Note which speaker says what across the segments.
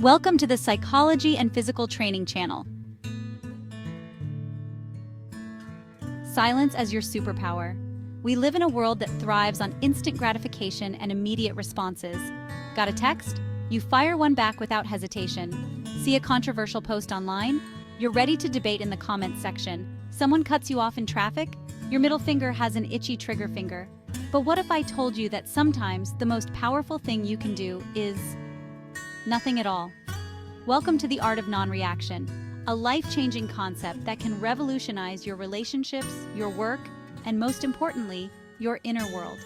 Speaker 1: Welcome to the Psychology and Physical Training channel. Silence as your superpower. We live in a world that thrives on instant gratification and immediate responses. Got a text? You fire one back without hesitation. See a controversial post online? You're ready to debate in the comments section. Someone cuts you off in traffic? Your middle finger has an itchy trigger finger. But what if I told you that sometimes the most powerful thing you can do is nothing at all? Welcome to the art of non-reaction, a life-changing concept that can revolutionize your relationships, your work, and most importantly, your inner world.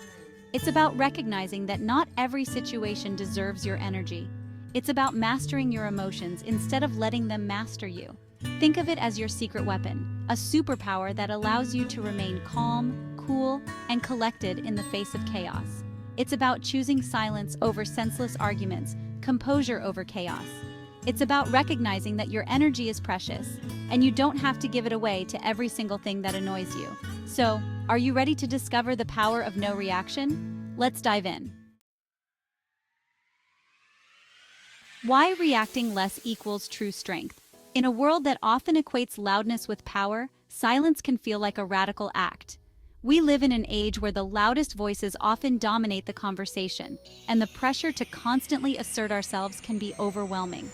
Speaker 1: It's about recognizing that not every situation deserves your energy. It's about mastering your emotions instead of letting them master you. Think of it as your secret weapon, a superpower that allows you to remain calm, cool, and collected in the face of chaos. It's about choosing silence over senseless arguments, composure over chaos. It's about recognizing that your energy is precious, and you don't have to give it away to every single thing that annoys you. So, are you ready to discover the power of no reaction? Let's dive in. Why reacting less equals true strength? In a world that often equates loudness with power, silence can feel like a radical act. We live in an age where the loudest voices often dominate the conversation, and the pressure to constantly assert ourselves can be overwhelming.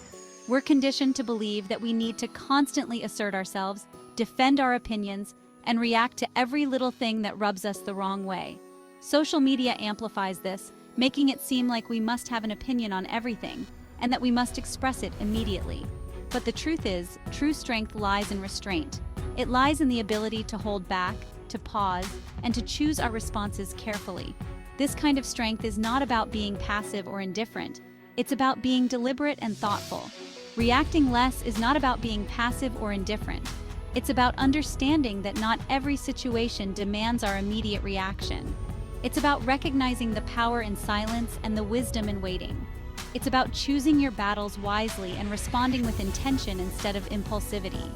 Speaker 1: We're conditioned to believe that we need to constantly assert ourselves, defend our opinions, and react to every little thing that rubs us the wrong way. Social media amplifies this, making it seem like we must have an opinion on everything, and that we must express it immediately. But the truth is, true strength lies in restraint. It lies in the ability to hold back, to pause, and to choose our responses carefully. This kind of strength is not about being passive or indifferent. It's about being deliberate and thoughtful. Reacting less is not about being passive or indifferent. It's about understanding that not every situation demands our immediate reaction. It's about recognizing the power in silence and the wisdom in waiting. It's about choosing your battles wisely and responding with intention instead of impulsivity.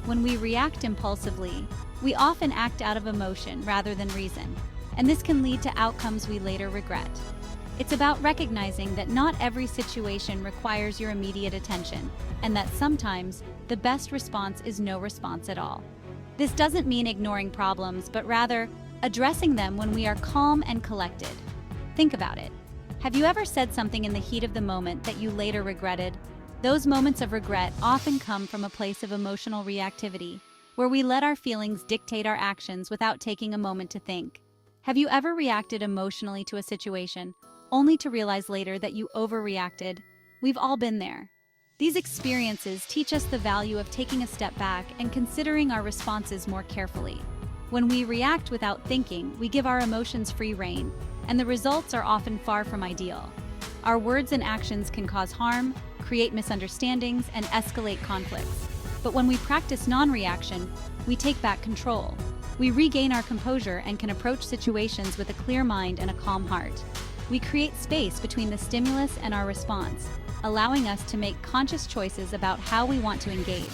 Speaker 1: When we react impulsively, we often act out of emotion rather than reason, and this can lead to outcomes we later regret. It's about recognizing that not every situation requires your immediate attention, and that sometimes the best response is no response at all. This doesn't mean ignoring problems, but rather addressing them when we are calm and collected. Think about it. Have you ever said something in the heat of the moment that you later regretted? Those moments of regret often come from a place of emotional reactivity, where we let our feelings dictate our actions without taking a moment to think. Have you ever reacted emotionally to a situation, only to realize later that you overreacted? We've all been there. These experiences teach us the value of taking a step back and considering our responses more carefully. When we react without thinking, we give our emotions free rein, and the results are often far from ideal. Our words and actions can cause harm, create misunderstandings, and escalate conflicts. But when we practice non-reaction, we take back control. We regain our composure and can approach situations with a clear mind and a calm heart. We create space between the stimulus and our response, allowing us to make conscious choices about how we want to engage.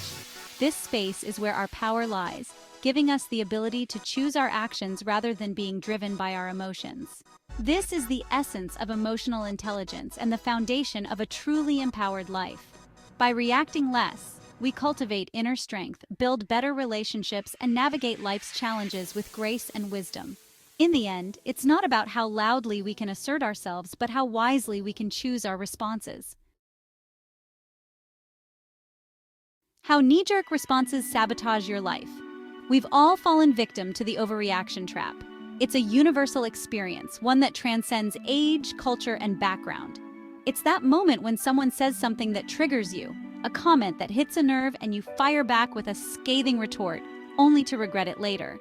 Speaker 1: This space is where our power lies, giving us the ability to choose our actions rather than being driven by our emotions. This is the essence of emotional intelligence and the foundation of a truly empowered life. By reacting less, we cultivate inner strength, build better relationships, and navigate life's challenges with grace and wisdom. In the end, it's not about how loudly we can assert ourselves, but how wisely we can choose our responses. How knee-jerk responses sabotage your life. We've all fallen victim to the overreaction trap. It's a universal experience, one that transcends age, culture, and background. It's that moment when someone says something that triggers you, a comment that hits a nerve, and you fire back with a scathing retort, only to regret it later.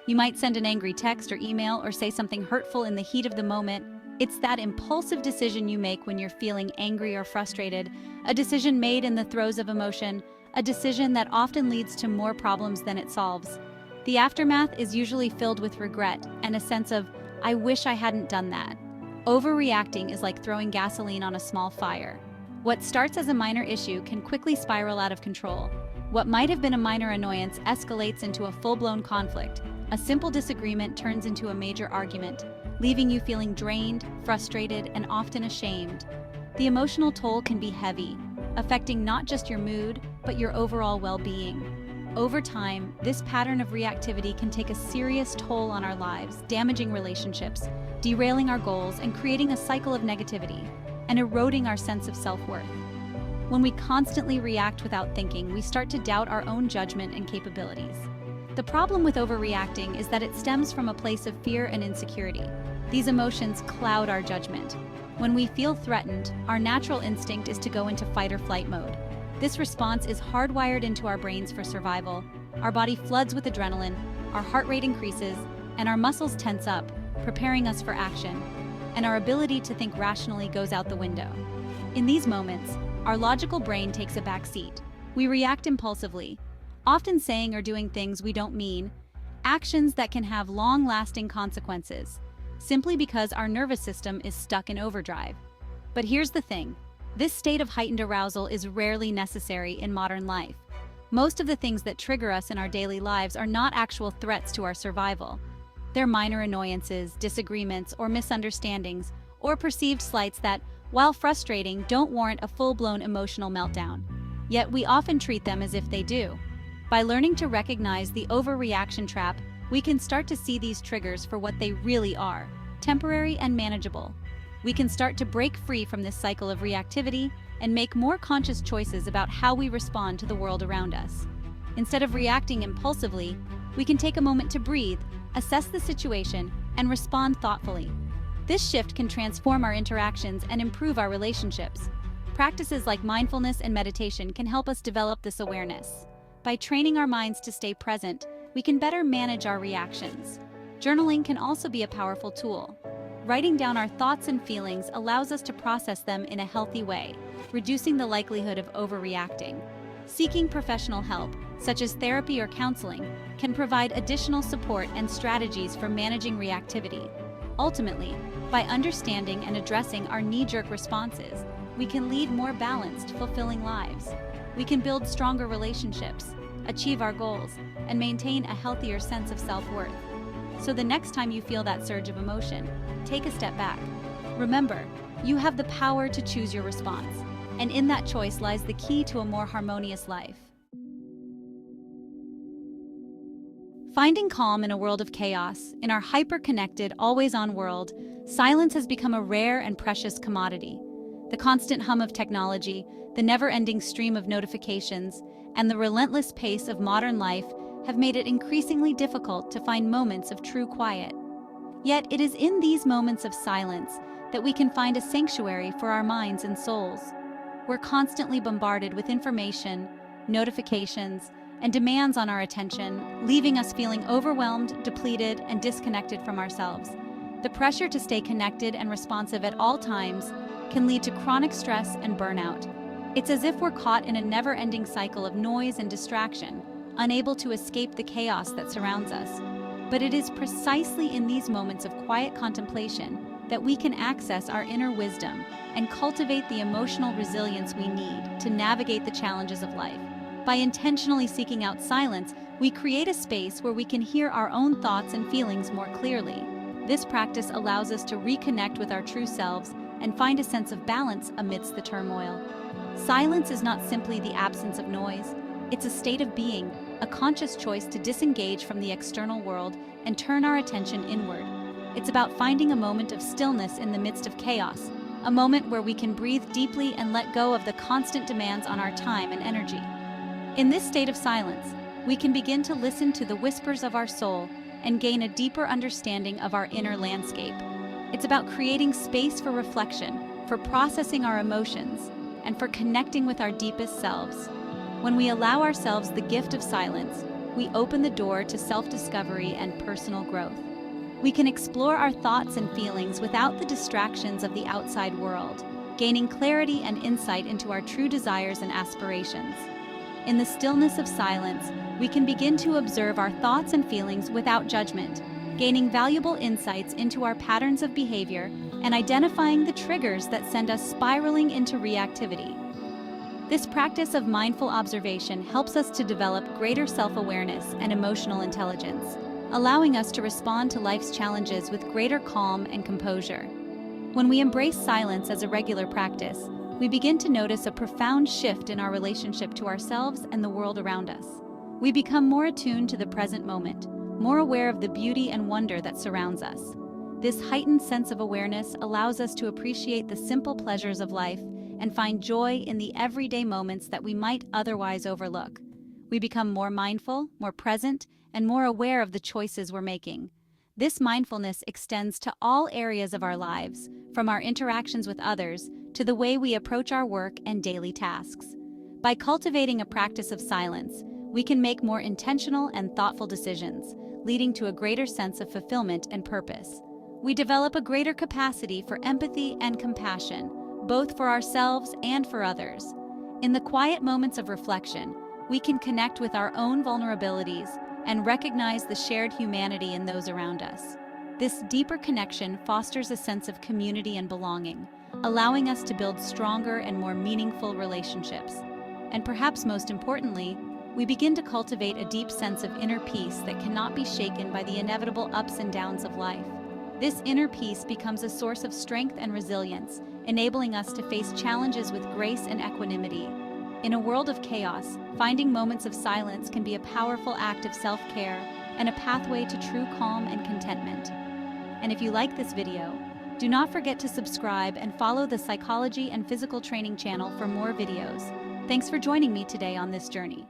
Speaker 1: You might send an angry text or email or say something hurtful in the heat of the moment. It's that impulsive decision you make when you're feeling angry or frustrated, a decision made in the throes of emotion, a decision that often leads to more problems than it solves. The aftermath is usually filled with regret and a sense of, I wish I hadn't done that. Overreacting is like throwing gasoline on a small fire. What starts as a minor issue can quickly spiral out of control. What might have been a minor annoyance escalates into a full-blown conflict. A simple disagreement turns into a major argument, leaving you feeling drained, frustrated, and often ashamed. The emotional toll can be heavy. affecting not just your mood, but your overall well-being. Over time, this pattern of reactivity can take a serious toll on our lives, damaging relationships, derailing our goals, and creating a cycle of negativity, and eroding our sense of self-worth. When we constantly react without thinking, we start to doubt our own judgment and capabilities. The problem with overreacting is that it stems from a place of fear and insecurity. These emotions cloud our judgment. When we feel threatened, our natural instinct is to go into fight or flight mode. This response is hardwired into our brains for survival. Our body floods with adrenaline, our heart rate increases, and our muscles tense up, preparing us for action. And our ability to think rationally goes out the window. In these moments, our logical brain takes a back seat. We react impulsively, often saying or doing things we don't mean, actions that can have long-lasting consequences, simply because our nervous system is stuck in overdrive. But here's the thing. This state of heightened arousal is rarely necessary in modern life. Most of the things that trigger us in our daily lives are not actual threats to our survival. They're minor annoyances, disagreements, or misunderstandings, or perceived slights that, while frustrating, don't warrant a full-blown emotional meltdown. Yet we often treat them as if they do. By learning to recognize the overreaction trap, we can start to see these triggers for what they really are, temporary and manageable. We can start to break free from this cycle of reactivity and make more conscious choices about how we respond to the world around us. Instead of reacting impulsively, we can take a moment to breathe, assess the situation, and respond thoughtfully. This shift can transform our interactions and improve our relationships. Practices like mindfulness and meditation can help us develop this awareness. By training our minds to stay present, we can better manage our reactions. Journaling can also be a powerful tool. Writing down our thoughts and feelings allows us to process them in a healthy way, reducing the likelihood of overreacting. Seeking professional help, such as therapy or counseling, can provide additional support and strategies for managing reactivity. Ultimately, by understanding and addressing our knee-jerk responses, we can lead more balanced, fulfilling lives. We can build stronger relationships, achieve our goals, and maintain a healthier sense of self-worth. So the next time you feel that surge of emotion, take a step back. Remember, you have the power to choose your response, and in that choice lies the key to a more harmonious life. Finding calm in a world of chaos, in our hyper-connected, always-on world, silence has become a rare and precious commodity. The constant hum of technology, the never-ending stream of notifications, and the relentless pace of modern life have made it increasingly difficult to find moments of true quiet. Yet it is in these moments of silence that we can find a sanctuary for our minds and souls. We're constantly bombarded with information, notifications, and demands on our attention, leaving us feeling overwhelmed, depleted, and disconnected from ourselves. The pressure to stay connected and responsive at all times can lead to chronic stress and burnout. It's as if we're caught in a never-ending cycle of noise and distraction, unable to escape the chaos that surrounds us. But it is precisely in these moments of quiet contemplation that we can access our inner wisdom and cultivate the emotional resilience we need to navigate the challenges of life. By intentionally seeking out silence, we create a space where we can hear our own thoughts and feelings more clearly. This practice allows us to reconnect with our true selves and find a sense of balance amidst the turmoil. Silence is not simply the absence of noise. It's a state of being, a conscious choice to disengage from the external world and turn our attention inward. It's about finding a moment of stillness in the midst of chaos, a moment where we can breathe deeply and let go of the constant demands on our time and energy. In this state of silence, we can begin to listen to the whispers of our soul and gain a deeper understanding of our inner landscape. It's about creating space for reflection, for processing our emotions, and for connecting with our deepest selves. When we allow ourselves the gift of silence, we open the door to self-discovery and personal growth. We can explore our thoughts and feelings without the distractions of the outside world, gaining clarity and insight into our true desires and aspirations. In the stillness of silence, we can begin to observe our thoughts and feelings without judgment, gaining valuable insights into our patterns of behavior and identifying the triggers that send us spiraling into reactivity. This practice of mindful observation helps us to develop greater self-awareness and emotional intelligence, allowing us to respond to life's challenges with greater calm and composure. When we embrace silence as a regular practice, we begin to notice a profound shift in our relationship to ourselves and the world around us. We become more attuned to the present moment, more aware of the beauty and wonder that surrounds us. This heightened sense of awareness allows us to appreciate the simple pleasures of life and find joy in the everyday moments that we might otherwise overlook. We become more mindful, more present, and more aware of the choices we're making. This mindfulness extends to all areas of our lives, from our interactions with others to the way we approach our work and daily tasks. By cultivating a practice of silence, we can make more intentional and thoughtful decisions, leading to a greater sense of fulfillment and purpose. We develop a greater capacity for empathy and compassion, both for ourselves and for others. In the quiet moments of reflection, we can connect with our own vulnerabilities and recognize the shared humanity in those around us. This deeper connection fosters a sense of community and belonging, allowing us to build stronger and more meaningful relationships. And perhaps most importantly, we begin to cultivate a deep sense of inner peace that cannot be shaken by the inevitable ups and downs of life. This inner peace becomes a source of strength and resilience, enabling us to face challenges with grace and equanimity. In a world of chaos, finding moments of silence can be a powerful act of self-care and a pathway to true calm and contentment. And if you like this video, do not forget to subscribe and follow the Psychology and Physical Training channel for more videos. Thanks for joining me today on this journey.